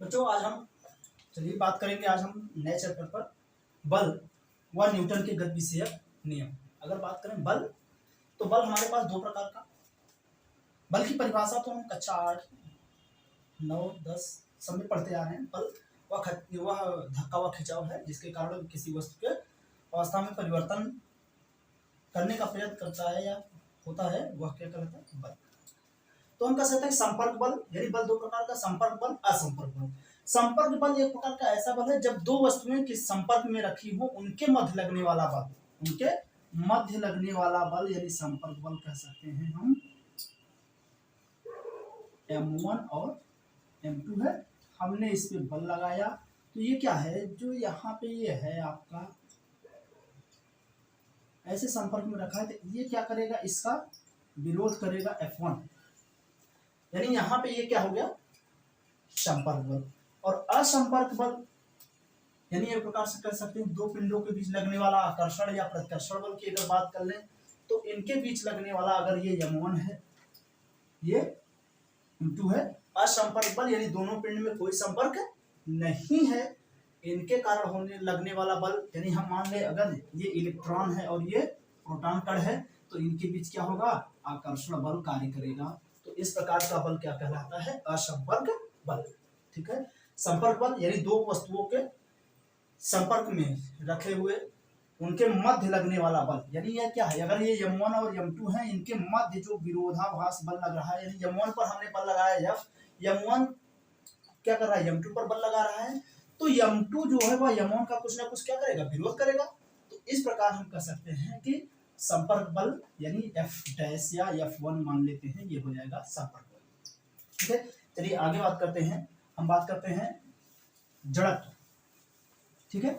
बच्चों आज हम चलिए बात करेंगे। आज हम नए चैप्टर पर बल व न्यूटन के गति विषयक नियम। अगर बात करें बल, तो बल हमारे पास दो प्रकार का। बल की परिभाषा तो हम कक्षा 8, 9, 10 सब में पढ़ते आ रहे हैं। बल वह धक्का व खिंचाव है जिसके कारण किसी वस्तु के अवस्था में परिवर्तन करने का प्रयत्न करता है या होता है, वह क्या कहलाता है? बल। तो हम कह सकते हैं संपर्क बल, यानी बल दो प्रकार का, संपर्क बल, असंपर्क बल। संपर्क बल एक प्रकार का ऐसा बल है जब दो वस्तुएं किस संपर्क में रखी हो उनके मध्य लगने वाला बल, उनके मध्य लगने वाला बल यानी संपर्क बल कह सकते हैं हम। M1 और M2 है, हमने इस पे बल लगाया तो ये क्या है, जो यहाँ पे ये है आपका ऐसे संपर्क में रखा है, तो ये क्या करेगा, इसका विरोध करेगा F1, यानी यहाँ पे ये क्या हो गया, संपर्क बल। और असंपर्क बल यानी एक प्रकार से कह सकते हैं दो पिंडों के बीच लगने वाला आकर्षण या प्रत्कर्षण बल की अगर बात कर लें तो इनके बीच लगने वाला, अगर ये M1 है, ये M2 है, असंपर्क बल यानी दोनों पिंड में कोई संपर्क नहीं है, इनके कारण होने लगने वाला बल, यानी हम मान ले अगर ये इलेक्ट्रॉन है और ये प्रोटॉन कण है तो इनके बीच क्या होगा, आकर्षण बल कार्य करेगा। तो इस प्रकार का बल क्या कहलाता है, असंपर्क बल। ठीक है, संपर्क बल यानी दो वस्तुओं के संपर्क में रखे हुए उनके मध्य लगने वाला बल, यानी यह क्या है, अगर ये M1 और M2 है, इनके मध्य जो विरोधाभास बल लग रहा है, यानी M1 पर हमने बल लगाया F, M1 क्या कर रहा है, M2 पर बल लगा रहा है, तो M2 जो है वह M1 का कुछ ना कुछ क्या करेगा, विरोध करेगा। तो इस प्रकार हम कह सकते हैं कि संपर्क बल यानी F' या F1 मान लेते हैं, ये हो जाएगा संपर्क बल। ठीक है, चलिए आगे बात करते हैं। हम बात करते हैं जड़त्व। ठीक है,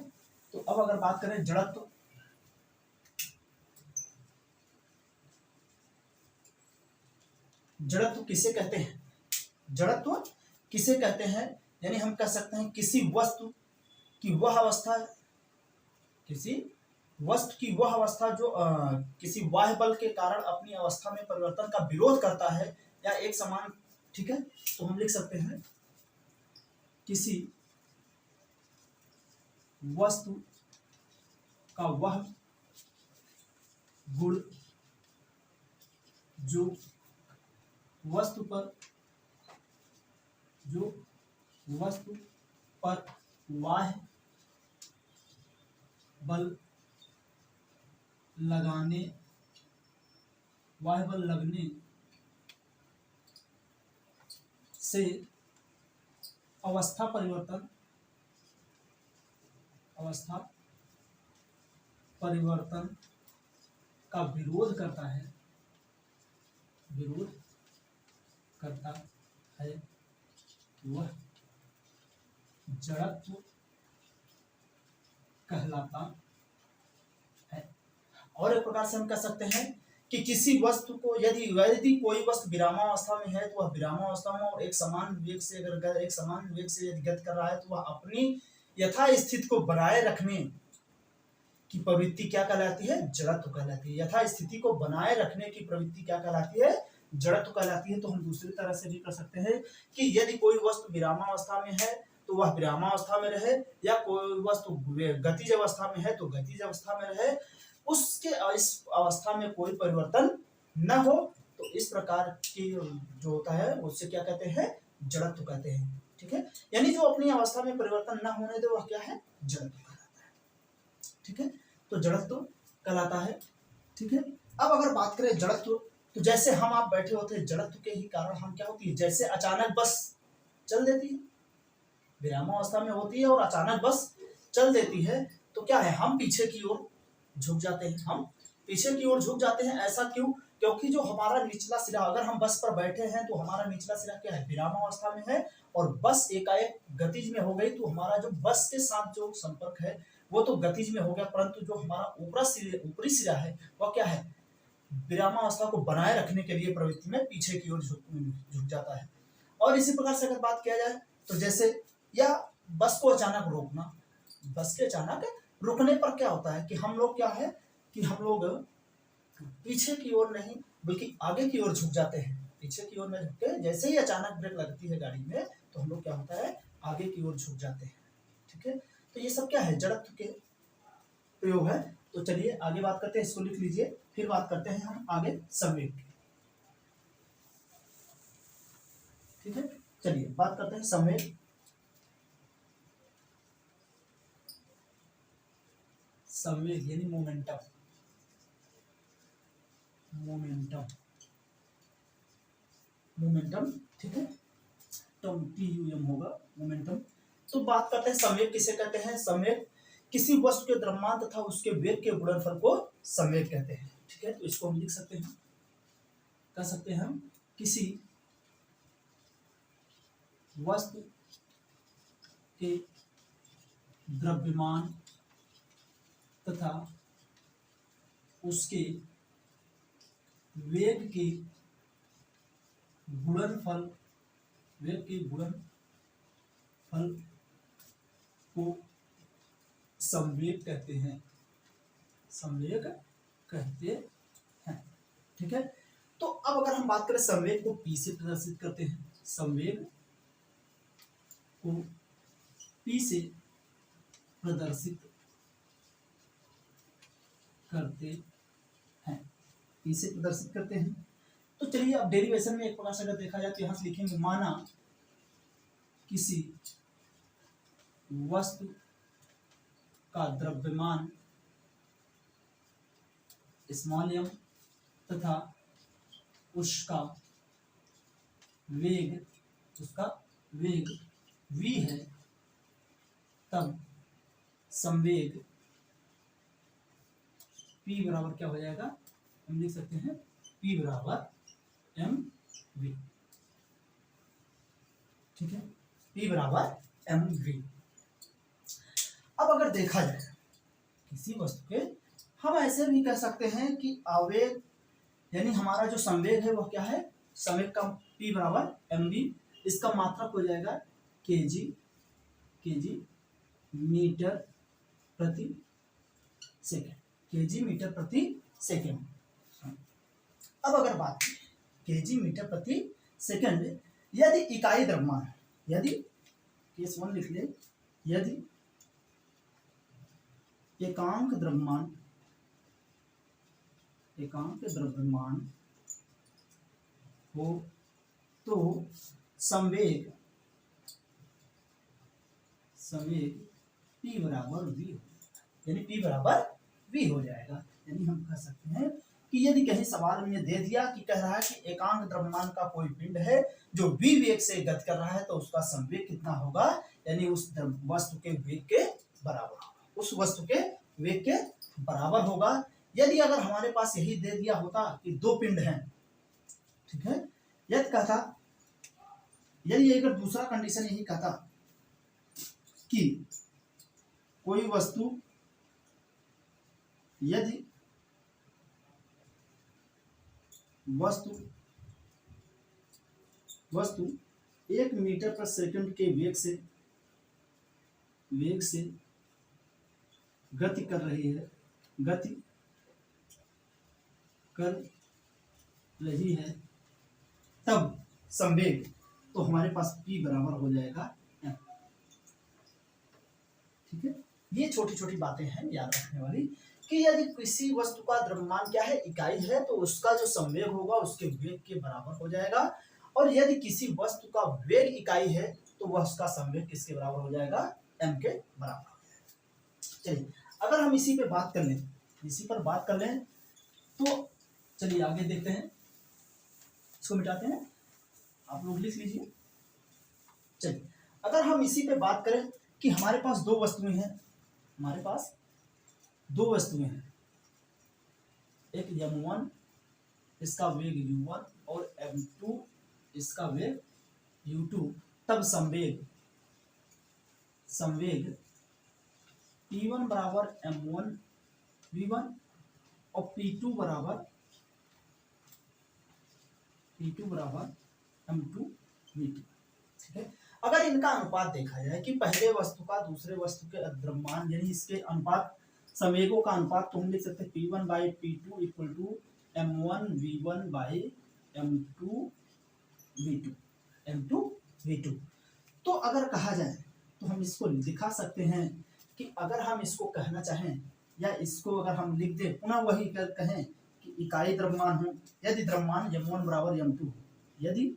तो अब अगर बात करें जड़त्व, जड़त्व किसे कहते हैं, जड़त्व किसे कहते हैं, यानी हम कह सकते हैं किसी वस्तु की वह अवस्था, किसी वस्तु की वह अवस्था जो किसी बाह्य बल के कारण अपनी अवस्था में परिवर्तन का विरोध करता है या एक समान। ठीक है, तो हम लिख सकते हैं किसी वस्तु का वह गुण जो वस्तु पर बाह्य बल लगने से अवस्था परिवर्तन का विरोध करता है, वह जड़त्व कहलाता है। और एक प्रकार से हम कह सकते हैं कि किसी वस्तु को यदि कोई वस्तु विरामावस्था में है तो वह विरामावस्था में और एक समान वेग से यदि गति कर रहा है तो वह अपनी यथा स्थिति को बनाए रखने की प्रवृत्ति क्या कहलाती है, जड़त्व कहलाती है। यथा स्थिति को बनाए रखने की प्रवृत्ति क्या कहलाती है, जड़त्व कहलाती है। तो हम दूसरी तरह से भी कर सकते हैं कि यदि कोई वस्तु विरामावस्था में है तो वह विरामावस्था में रहे, या कोई वस्तु गतिज अवस्था में है तो गतिज अवस्था में रहे, उसके इस अवस्था में कोई परिवर्तन न हो। तो इस प्रकार की जो होता है उससे क्या कहते हैं, जड़त्व कहते हैं। ठीक है, यानी जो अपनी अवस्था में परिवर्तन न होने दे वह क्या है, जड़त्व कहलाता है। ठीक है, तो जड़त्व कहलाता है। ठीक है, अब अगर बात करें जड़त्व, तो जैसे हम आप बैठे होते हैं, जड़त्व के ही कारण हम क्या होती है, जैसे अचानक बस चल देती है, विरामावस्था में होती है और अचानक बस चल देती है, तो क्या है, हम पीछे की ओर झुक जाते हैं। ऐसा क्यों, क्योंकि जो हमारा निचला सिरा, अगर हम बस पर बैठे हैं तो हमारा निचला सिरा क्या है, विरामावस्था में है, और बस एकाएक गतिज में हो गई तो हमारा जो बस के साथ जो संपर्क है वो तो गतिज में हो गया, परंतु जो हमारा ऊपरी सिरा है वह क्या है, विरामावस्था को बनाए रखने के लिए प्रवृत्ति में पीछे की ओर झुक जाता है। और इसी प्रकार से अगर बात किया जाए तो जैसे या बस को अचानक रोकना, बस के अचानक रुकने पर क्या होता है कि हम लोग क्या है कि हम लोग पीछे की ओर नहीं बल्कि आगे की ओर झुक जाते हैं। पीछे की ओर में झुक के जैसे ही अचानक ब्रेक लगती है गाड़ी में तो हम लोग क्या होता है, आगे की ओर झुक जाते हैं। ठीक है, तो ये सब क्या है, जड़त्व के प्रयोग है। तो चलिए आगे बात करते हैं, इसको लिख लीजिए, फिर बात करते हैं हम आगे संवेग की। ठीक है, चलिए बात करते हैं संवेग। संवेग यानी मोमेंटम, मोमेंटम, मोमेंटम। ठीक है, TUM होगा मोमेंटम। तो बात करते हैं संवेग किसे कहते हैं। संवेग किसी वस्तु के द्रव्यमान तथा उसके वेग के गुणनफल को संवेग कहते हैं। ठीक है, तो इसको हम लिख सकते हैं, कह सकते हैं हम किसी वस्तु के द्रव्यमान तथा उसके वेग के गुणनफल, वेग के गुणनफल को संवेग कहते हैं, संवेग कहते हैं। ठीक है, तो अब अगर हम बात करें संवेग को P से प्रदर्शित करते हैं, संवेग को P से प्रदर्शित करते हैं, P से प्रदर्शित करते हैं। तो चलिए अब डेरिवेशन में एक प्रकार से अगर देखा जाए तो यहां से लिखेंगे, माना किसी वस्तु का द्रव्यमान स्मॉल m तथा उसका वेग v है, तब संवेग P बराबर क्या हो जाएगा, हम लिख सकते हैं P बराबर mv। ठीक है, P बराबर mv। अब अगर देखा जाए किसी वस्तु के, हम ऐसे भी कह सकते हैं कि आवेग यानी हमारा जो संवेग है वह क्या है, संवेग का P बराबर mv, इसका मात्रक हो जाएगा kg मीटर प्रति सेकेंड, kg मीटर प्रति सेकेंड। अब अगर बात करें kg मीटर प्रति सेकेंड, यदि इकाई द्रव्यमान, यदि केस 1 लिख ले, यदि एकांक द्रव्यमान हो तो संवेग P बराबर v, यानी P बराबर v हो जाएगा। यानी हम कह सकते हैं कि यदि कहीं सवाल में दे दिया कि कह रहा है कि एकांक द्रव्यमान का कोई पिंड है जो v वेग से गति कर रहा है, तो उसका संवेग कितना होगा, यानी उस वस्तु के वेग के बराबर होगा, उस वस्तु के वेग के बराबर होगा। यदि अगर हमारे पास यही दे दिया होता कि दो पिंड हैं, ठीक है, यदि कहता, यदि अगर दूसरा कंडीशन यही कहता कि कोई वस्तु, यदि वस्तु 1 मीटर प्रति सेकंड के वेग से गति कर रही है, तब संवेग, तो हमारे पास P बराबर हो जाएगा m। ठीक है, ये छोटी छोटी बातें हैं याद रखने वाली कि यदि किसी वस्तु का द्रव्यमान क्या है, इकाई है, तो उसका जो संवेग होगा उसके वेग के बराबर हो जाएगा, और यदि किसी वस्तु का वेग इकाई है तो वह उसका संवेग किसके बराबर हो जाएगा, m के बराबर हो जाएगा। चलिए अगर हम इसी पे बात कर लें, इसी पर बात कर लें, तो चलिए आगे देखते हैं, इसको मिटाते हैं, आप लोग लिख लीजिए। चलिए अगर हम इसी पे बात करें कि हमारे पास दो वस्तुएं हैं, हमारे पास दो वस्तुएं हैं, एक m1 इसका वेग u1 और m2 इसका वेग u2, तब संवेग P1 बराबर m1 v1 और P2 बराबर m2 v2। ठीक है, अगर इनका अनुपात देखा जाए कि पहले वस्तु का दूसरे वस्तु के द्रव्यमान, यानी इसके अनुपात, संवेगों का अनुपात, तो हम लिख सकते हैं P1 by P2 equal to m1 v1 by m2 v2। तो तो अगर कहा जाए तो हम इसको दिखा सकते हैं कि अगर हम इसको कहना चाहें या इसको अगर हम लिख दें पुनः वही कहें कि इकाई द्रव्यमान हो, यदि द्रव्यमान m1 बराबर m2 हो, यदि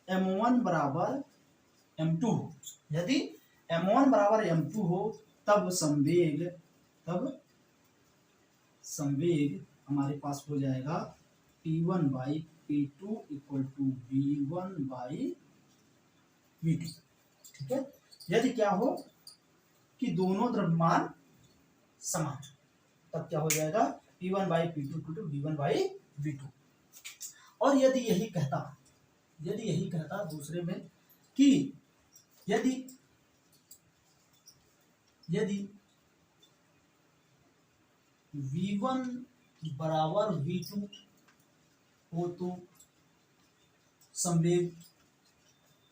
m1 बराबर m2 हो, यदि m1 बराबर m2 हो तब संवेग हमारे पास हो जाएगा P1 by P2 equal to V1 by V2। ठीक है, यदि क्या हो कि दोनों द्रव्यमान समान तब क्या हो जाएगा P1 by P2 equal to V1 by V2। और यदि यही कहता दूसरे में कि यदि V1 बराबर V2 हो तो संवेग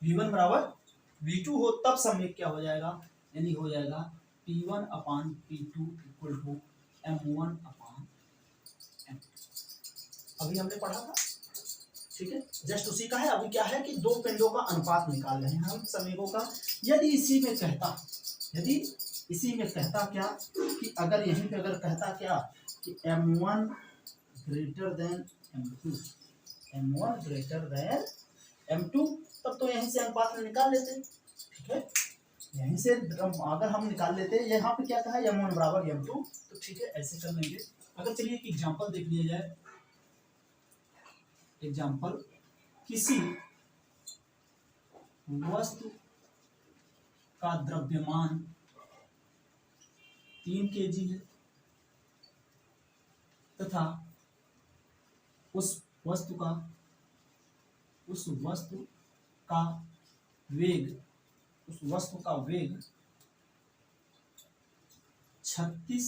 V1 बराबर V2 हो तब संवेग क्या हो जाएगा, यानी हो जाएगा P1 upon P2 equal to M1 upon M2। अभी हमने पढ़ा था, ठीक है, जस्ट उसी का है। अभी क्या है कि दो पिंडों का अनुपात निकाल रहे हैं हम संवेगों का। यदि इसी में कहता क्या कि अगर यहीं पे अगर कहता क्या कि M1 ग्रेटर देन M2 तब तो यहीं से अनुपात में निकाल लेते। ठीक है, यहीं से अगर हम निकाल लेते, यहाँ पे क्या कहा M1 बराबर M2, तो ठीक है ऐसे कर लेंगे। अगर चलिए एक एग्जांपल देख लिया जाए। एग्जांपल, किसी वस्तु का द्रव्यमान 3 kg है तथा उस वस्तु का वेग 36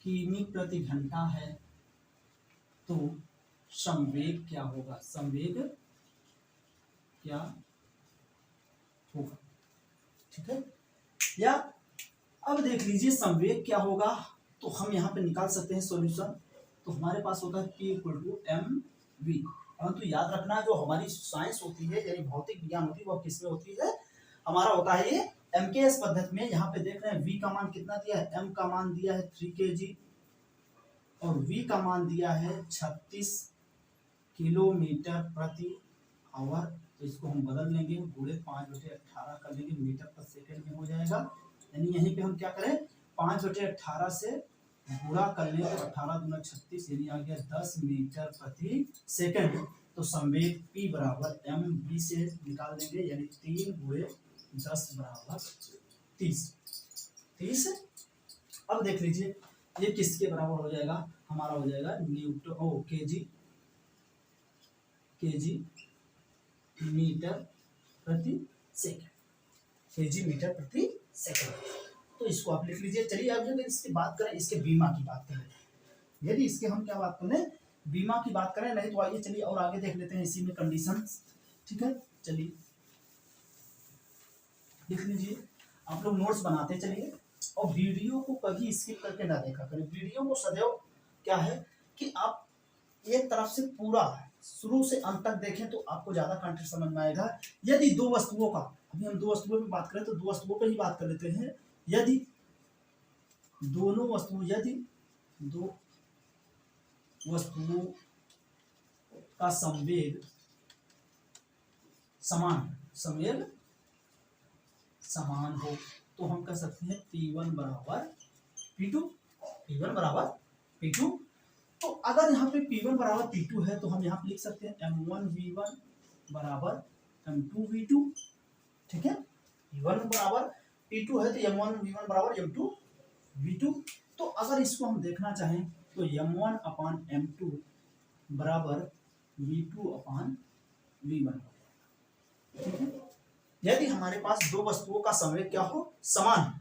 किमी प्रति घंटा है, तो संवेग क्या होगा, ठीक है। या अब देख लीजिए संवेग क्या होगा, तो हम यहाँ पे निकाल सकते हैं सॉल्यूशन। तो हमारे पास होता है P इक्वल टू mv। परंतु याद रखना जो हमारी साइंस होती है यानी भौतिक विज्ञान होती है वह किसमें होती है, हमारा होता है ये MKS पद्धति में। यहाँ पे देख रहे हैं v का मान कितना दिया है, m का मान दिया है 3 kg और v का मान दिया है 36 किलोमीटर प्रति आवर। तो इसको हम बदल लेंगे, गुणे 5/18 कर लेंगे, मीटर पर सेकंड में हो जाएगा। यानी यहीं पे हम क्या करें 5/18 से गुणा कर लें तो 18 दूना 36 यानी आ गया 10 मीटर प्रति सेकंड। तो संवेग P बराबर mv से निकाल देंगे, यानी 3 गुणे 10 बराबर 30। अब देख लीजिए ये किसके बराबर हो जाएगा, हमारा हो जाएगा केजी मीटर प्रति सेकंड। तो इसको आप लिख लीजिए। चलिए अब अगर इसकी बात करें, इसके बीमा की बात करें, यदि इसके हम क्या बात करें, बीमा की बात करें, नहीं तो आइए चलिए और आगे देख लेते हैं इसी में कंडीशंस। ठीक है, चलिए लिख लीजिए, आप लोग नोट्स बनाते चलिए और वीडियो को कभी स्किप करके ना देखा करें। वीडियो को सदैव क्या है कि आप एक तरफ से पूरा शुरू से अंत तक देखें तो आपको ज्यादा कंटेंट समझ में आएगा। यदि दो वस्तुओं का, अभी हम दो वस्तुओं की बात करें तो दो वस्तुओं पर ही बात कर लेते हैं। यदि दो वस्तुओं का संवेग समान हो तो हम कह सकते हैं P1 बराबर P2। तो अगर यहाँ पे P1 बराबर P2 है तो हम यहाँ पे लिख सकते हैं M1V1 बराबर M2V2। ठीक है, P1 बराबर P2 है तो M1V1 बराबर M2V2। तो अगर इसको हम देखना चाहें तो M1 अपान M2 बराबर V2 अपान V1। ठीक है, यदि हमारे पास दो वस्तुओं का संवेग क्या हो समान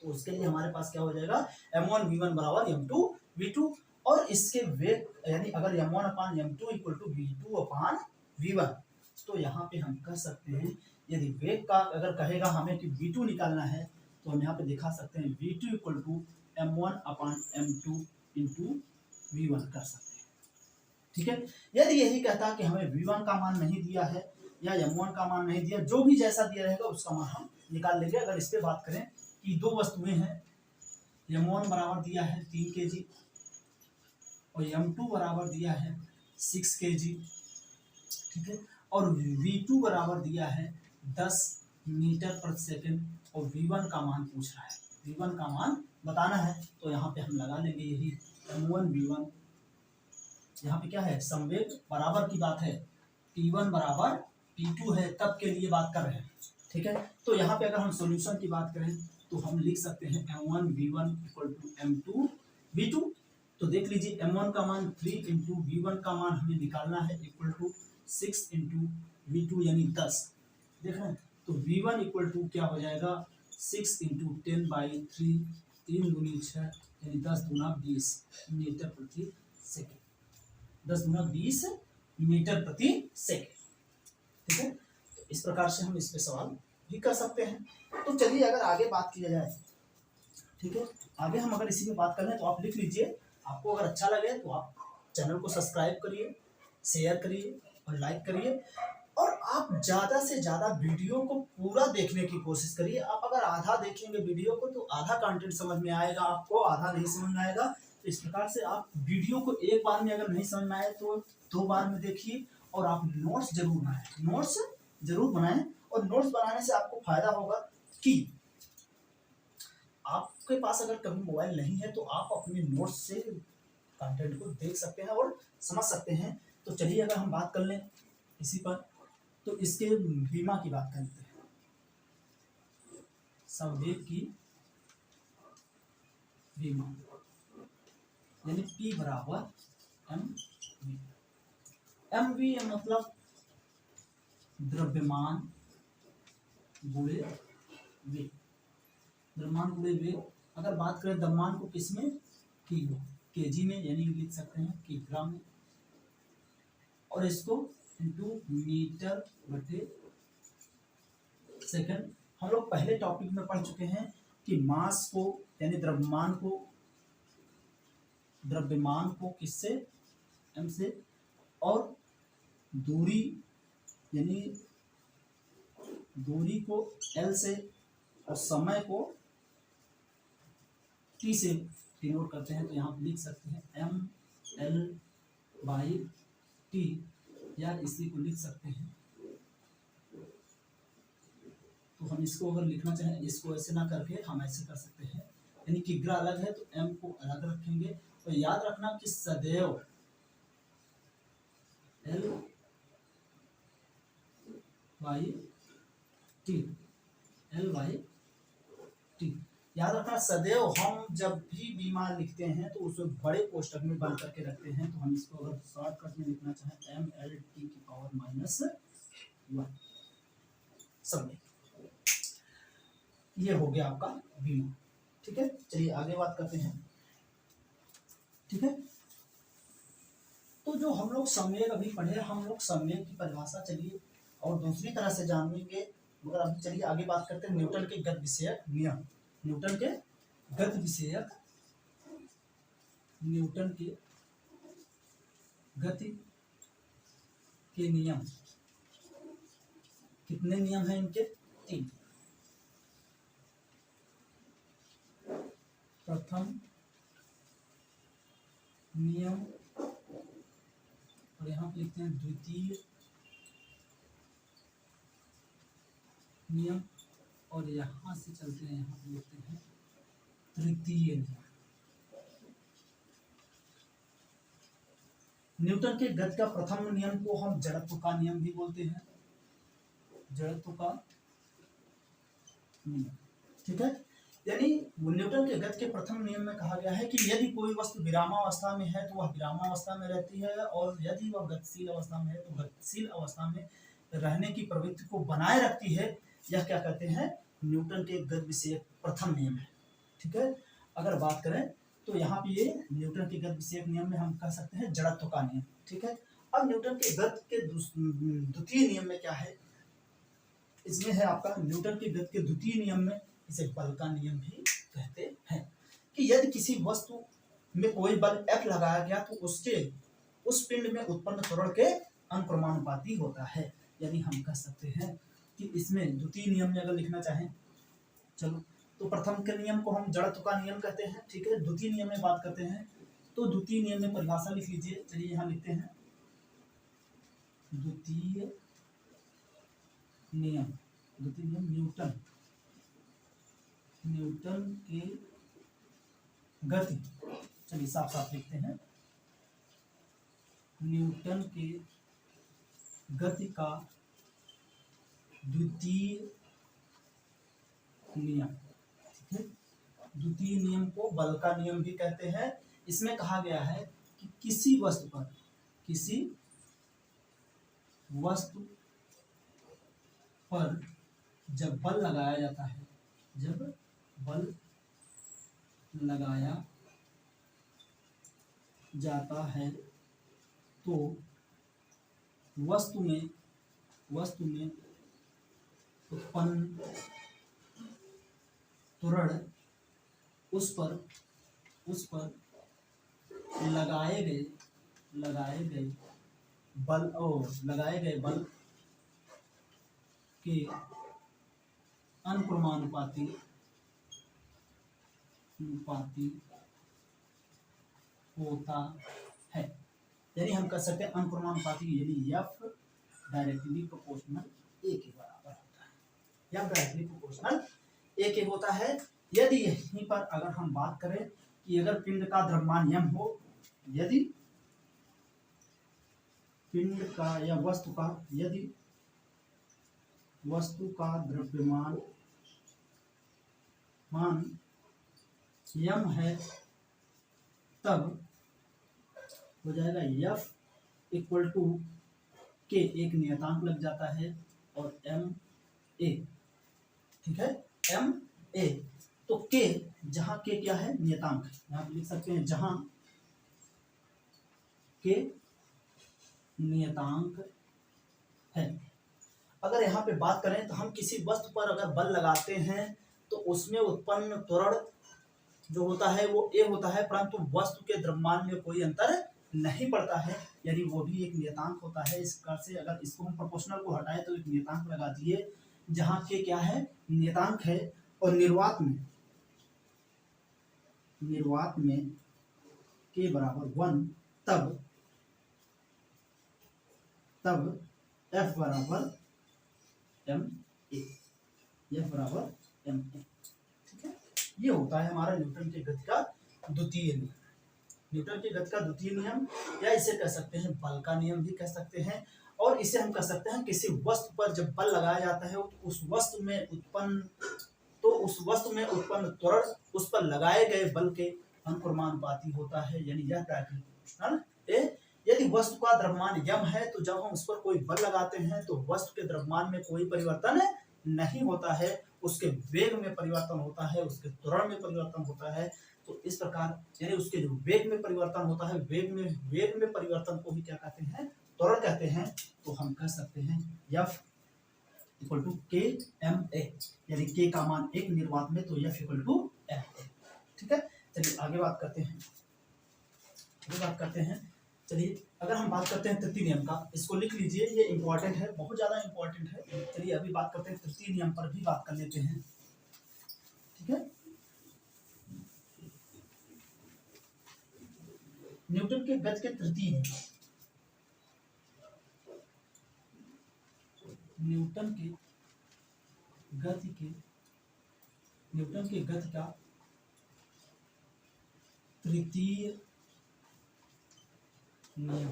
तो उसके लिए हमारे पास क्या हो जाएगा M1V1 बराबर M2V2। और इसके वेग यानी अगर M1 upon M2 equal to V2 upon V1, तो यहाँ पे हम कह सकते हैं यदि वेग का अगर कहेगा हमें कि V2 निकालना है तो हम यहाँ पे दिखा सकते हैं V2 equal to M1 upon M2 into V1 कर सकते हैं। ठीक है, V2 equal to M1 upon M2 into V1 कर सकते हैं। ठीक है, ठीक है। यदि यही कहता कि हमें v1 का मान नहीं दिया है या m1 का मान नहीं दिया, जो भी जैसा दिया रहेगा उसका मान हम निकाल लेंगे। अगर इस पे बात करें कि दो वस्तुएं हैं, m1 बराबर दिया है 3 kg और m2 बराबर दिया है 6 kg, ठीक है, और v2 बराबर दिया है 10 मीटर प्रति सेकंड और v1 का मान पूछ रहा है, v1 का मान बताना है। तो यहाँ पे हम लगा लेंगे यही m1 v1, यहाँ पे क्या है, संवेग बराबर की बात है, p1 बराबर p2 है, तब के लिए बात कर रहे हैं, ठीक है। तो यहाँ पे अगर हम सॉल्यूशन की बात करें तो हम लिख सकते हैं m1 v1 equal to m2 v2। तो देख लीजिए m1 का मान 3 इंटू v1 का मान हमें निकालना है इक्वल टू 6 इंटू v2 यानी 10, देख रहे हैं। तो v1 इक्वल टू क्या हो जाएगा 6 इंटू 10/3, 3 दूनी 6 यानी 10 दूना 20 मीटर प्रति सेकेंड, 10 दूना 20 मीटर प्रति सेकेंड, ठीक है। तो इस प्रकार से हम इस पे सवाल भी कर सकते हैं। तो चलिए अगर आगे बात की जाए, ठीक है, आगे हम अगर इसी में बात कर लें तो आप लिख लीजिए, आपको अगर अच्छा लगे तो आप चैनल को सब्सक्राइब करिए, शेयर करिए और लाइक करिए, और आप ज़्यादा से ज़्यादा वीडियो को पूरा देखने की कोशिश करिए। आप अगर आधा देखेंगे वीडियो को तो आधा कंटेंट समझ में आएगा आपको, आधा नहीं समझ में आएगा। तो इस प्रकार से आप वीडियो को एक बार में अगर नहीं समझ में आए तो 2 बार में देखिए, और आप नोट्स जरूर बनाएं, नोट्स जरूर बनाएं। और नोट्स बनाने से आपको फायदा होगा कि आपके पास अगर कभी मोबाइल नहीं है तो आप अपने नोट्स से कंटेंट को देख सकते हैं और समझ सकते हैं। तो चलिए अगर हम बात कर लें इसी पर, तो इसके बीमा की बात करते हैं, संवेग की बीमा यानी P बराबर mv। mv मतलब द्रव्यमान गुणे वेग, द्रव्यमान गुणे वेग। अगर बात करें द्रव्यमान को किसमें, किलो केजी में, यानी लिख सकते हैं किग्रा में, और इसको इंटू मीटर बटे सेकंड। हम लोग पहले टॉपिक में पढ़ चुके हैं कि मास को यानी द्रव्यमान को किससे, m से, और दूरी यानी दूरी को l से, और समय को t से डिनोट करते हैं। तो यहाँ पे लिख सकते हैं ml/t, या इसी को लिख सकते हैं। तो हम इसको अगर लिखना चाहें, इसको ऐसे ना करके हम ऐसे कर सकते हैं, यानी किग्रा अलग है तो m को अलग रखेंगे। और याद रखना कि सदैव L/T याद रखना। सदैव हम जब भी बीमा लिखते हैं तो उसे बड़े कोष्टक में बंद करके रखते हैं। तो हम इसको अगर शॉर्टकट में लिखना चाहें mLT⁻⁻1 समझे, ये हो गया आपका बीमा, ठीक है। चलिए आगे बात करते हैं, ठीक है। तो जो हम लोग संवेग अभी पढ़े, हम लोग संवेग की परिभाषा चलिए और दूसरी तरह से जानेंगे, मगर अभी चलिए आगे बात करते हैं न्यूटन के गति विषयक नियम। न्यूटन के गति विषयक, न्यूटन के गति के नियम, कितने नियम हैं इनके, 3। प्रथम नियम, और यहाँ पे लिखते हैं द्वितीय नियम, और यहाँ से चलते हैं, यहाँ पे लिखते हैं तृतीय नियम। न्यूटन के गति का प्रथम नियम को हम जड़त्व का नियम भी बोलते हैं, जड़त्व का नियम, ठीक है। यानी न्यूटन के गति के प्रथम नियम में कहा गया है कि यदि कोई वस्तु विरामावस्था में है तो वह विरामावस्था में रहती है, और यदि वह गतिशील अवस्था में है तो गतिशील अवस्था में रहने की प्रवृत्ति को बनाए रखती है। यह क्या कहते हैं, न्यूटन के गति विषयक प्रथम नियम है, ठीक है। अगर बात करें तो यहाँ पे ये न्यूटन के गति विषयक नियम में हम कह सकते हैं जड़त्व का नियम, ठीक है। अब न्यूटन के गति के द्वितीय नियम में क्या है, इसमें है आपका न्यूटन के गति के द्वितीय नियम में इसे बल का नियम भी कहते हैं, कि यदि किसी वस्तु में कोई बल F लगाया गया तो उसके उस पिंड में उत्पन्न त्वरण के अनुक्रमानुपाती होता है। यानी हम कह सकते हैं कि इसमें द्वितीय नियम में अगर लिखना चाहें, चलो तो प्रथम के नियम को हम जड़त्व का नियम कहते हैं, ठीक है। द्वितीय नियम में बात करते हैं तो द्वितीय नियम में परिभाषा लिख लीजिए। चलिए यहाँ लिखते हैं द्वितीय नियम न्यूटन के गति, चलिए साफ साफ लिखते हैं, न्यूटन के गति का द्वितीय नियम, ठीक है। द्वितीय नियम को बल का नियम भी कहते हैं। इसमें कहा गया है कि किसी वस्तु पर जब बल लगाया जाता है, तो वस्तु में उत्पन्न त्वरण उस पर लगाए गए बल के अनुक्रमानुपाती होता है। यानी हम कह सकते हैं अनुक्रमानुपाती, यानी F डायरेक्टली प्रोपोर्शनल A के बराबर होता है। F डायरेक्टली प्रोपोर्शनल A के होता है। यदि यहीं पर अगर हम बात करें कि अगर पिंड का द्रव्यमान m हो, यदि पिंड का या वस्तु का द्रव्यमान m है, तब हो जाएगा F इक्वल टू K, एक नियतांक लग जाता है, और ma, ठीक है, ma। तो K, जहां K क्या है, नियतांक, यहाँ पे लिख सकते हैं जहां K नियतांक है। अगर यहाँ पे बात करें तो हम किसी वस्तु पर अगर बल लगाते हैं तो उसमें उत्पन्न त्वरण जो होता है वो A होता है, परंतु वस्तु के द्रव्यमान में कोई अंतर नहीं पड़ता है, यानी वो भी एक नियतांक होता है। इस प्रकार से अगर इसको हम प्रोपोर्शनल को हटाए तो एक नियतांक लगा दिए, जहां K क्या है, नियतांक है, और निर्वात में K बराबर 1, तब F बराबर ma, ठीक है। ये होता है हमारा न्यूटन के गति का द्वितीय नियम। न्यूटन के गति का द्वितीय नियम, या इसे कह सकते हैं बल का नियम भी कह सकते हैं। और इसे हम कह सकते हैं किसी वस्तु पर जब बल लगाया जाता है तो उस वस्तु में उत्पन्न त्वरण उस पर लगाए गए बल के अनुक्रमानुपाती होता है, यानी यह प्रोपोर्शनल है। यदि वस्तु का द्रव्यमान m है तो जब हम उस पर कोई बल लगाते हैं तो वस्तु के द्रव्यमान में कोई परिवर्तन नहीं होता है, उसके वेग में परिवर्तन होता है, उसके त्वरण में परिवर्तन होता है। तो इस प्रकार यानी उसके जो वेग में परिवर्तन होता है, वेग में परिवर्तन को ही क्या कहते हैं, त्वरण कहते हैं। तो हम कह सकते हैं F इक्वल टू KMA, यानी K का मान 1 निर्वात में, तो F इक्वल टू ma, ठीक है। चलिए आगे बात करते हैं। चलिए अगर हम बात करते हैं तृतीय नियम का, इसको लिख लीजिए, ये इंपॉर्टेंट है, बहुत ज्यादा इंपॉर्टेंट है। चलिए अभी बात करते हैं तृतीय नियम पर भी बात कर लेते हैं, ठीक है। न्यूटन के गति के तृतीय नियम, न्यूटन के गति का तृतीय नियम,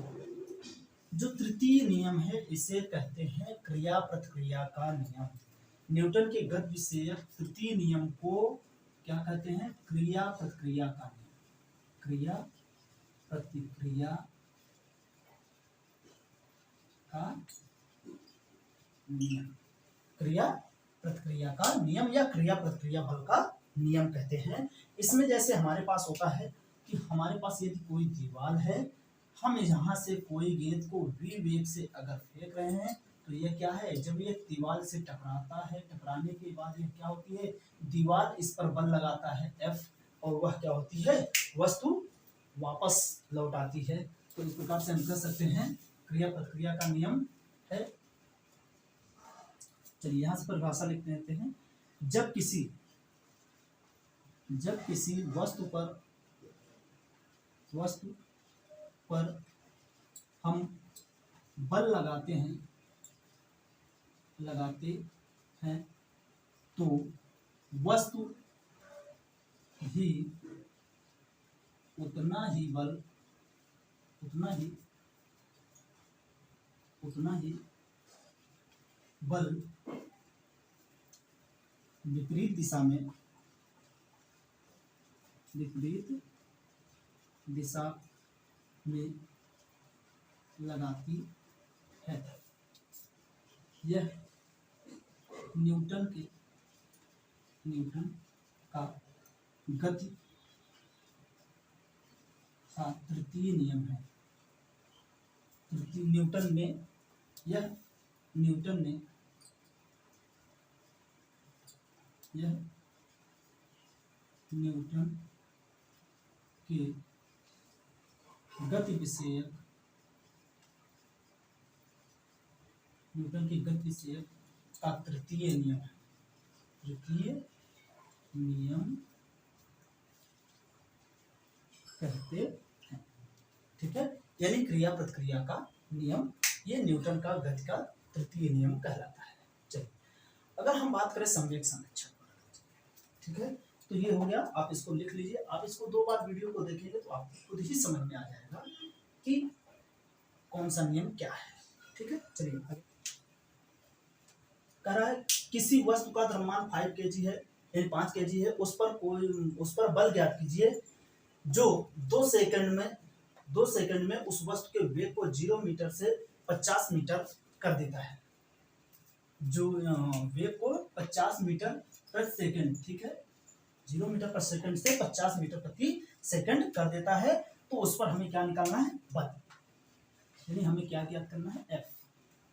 जो तृतीय नियम है इसे कहते हैं क्रिया प्रतिक्रिया का नियम। न्यूटन के गति विषयक तृतीय नियम को क्या कहते हैं, क्रिया प्रतिक्रिया का नियम। क्रिया प्रतिक्रिया का नियम, क्रिया प्रतिक्रिया का नियम या क्रिया प्रतिक्रिया बल का नियम कहते हैं। इसमें जैसे हमारे पास होता है कि हमारे पास यदि कोई दीवार है, हम यहाँ से कोई गेंद को v वेग से अगर फेंक रहे हैं तो यह क्या है, जब ये दीवार से टकराता है, टकराने के बाद यह क्या होती है, दीवार इस पर बल लगाता है F, और वह क्या होती है, वस्तु वापस लौट आती है। तो इस प्रकार से हम कह सकते हैं क्रिया प्रतिक्रिया का नियम है। चलिए यहां से परिभाषा लिख देते हैं। जब किसी वस्तु पर हम बल लगाते हैं तो वस्तु ही उतना ही बल विपरीत दिशा में लगाती है। यह न्यूटन का गति का तृतीय नियम है। न्यूटन ने न्यूटन के गति विषयक का तृतीय नियम कहते हैं। ठीक है, यानी क्रिया प्रतिक्रिया का नियम, ये न्यूटन का गति का तृतीय नियम कहलाता है। चलिए अगर हम बात करें संवेग संरक्षण, ठीक है, तो ये हो गया। आप इसको लिख लीजिए। आप इसको 2 बार वीडियो को देखेंगे तो आपको खुद ही समझ में आ जाएगा कि कौन सा नियम क्या है। ठीक है, चलिए कह रहा है किसी वस्तु का द्रव्यमान 5 kg है, 5 kg है, उस पर बल ज्ञात कीजिए जो 2 सेकंड में उस वस्तु के वेग को 0 मीटर से 50 मीटर कर देता है। जो वेग को 50 मीटर प्रति सेकंड, ठीक है, 0 मीटर पर सेकंड से 50 मीटर प्रति सेकंड कर देता है। तो उस पर हमें क्या निकालना है? बल, यानी हमें क्या ज्ञात करना है? F।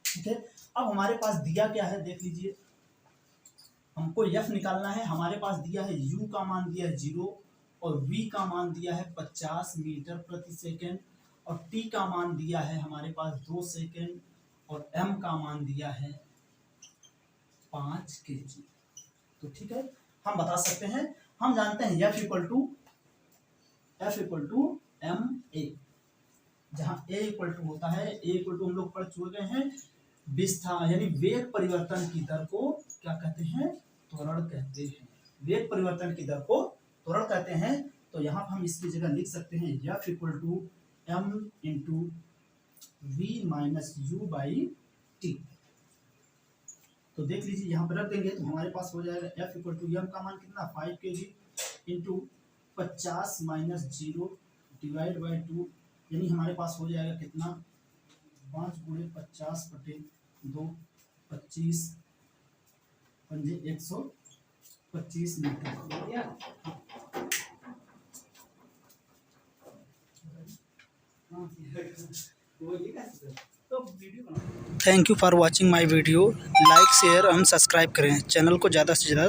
ठीक है, अब हमारे पास दिया क्या है देख लीजिए। हमको F निकालना है। हमारे पास दिया है U का मान दिया है 0 और V का मान दिया है 50 मीटर प्रति सेकंड और T का मान दिया है हमारे पास 2 सेकंड और M का मान दिया है 5 kg। तो ठीक है, हम बता सकते हैं, हम जानते हैं F इक्वल टू ma, जहां a इक्वल टू होता है, a इक्वल टू हम लोग पढ़ चुके हैं विस्थापन, यानी वेग परिवर्तन की दर को क्या कहते हैं? त्वरण कहते हैं। वेग परिवर्तन की दर को त्वरण कहते हैं। तो यहाँ पर हम इसकी जगह लिख सकते हैं F equal to m into v minus u by T. तो देख लीजिए यहाँ पर रख देंगे तो हमारे पास हो जाएगा F इक्वल टू m का मान कितना? 5 kg into 50 minus 0 divide by 2, यानी हमारे पास हो जाएगा कितना? 5 गुणे 50 बटे 2, 25 पंजे 125 metre. Thank you for watching my video. Like share and subscribe करें, चैनल को ज़्यादा से ज़्यादा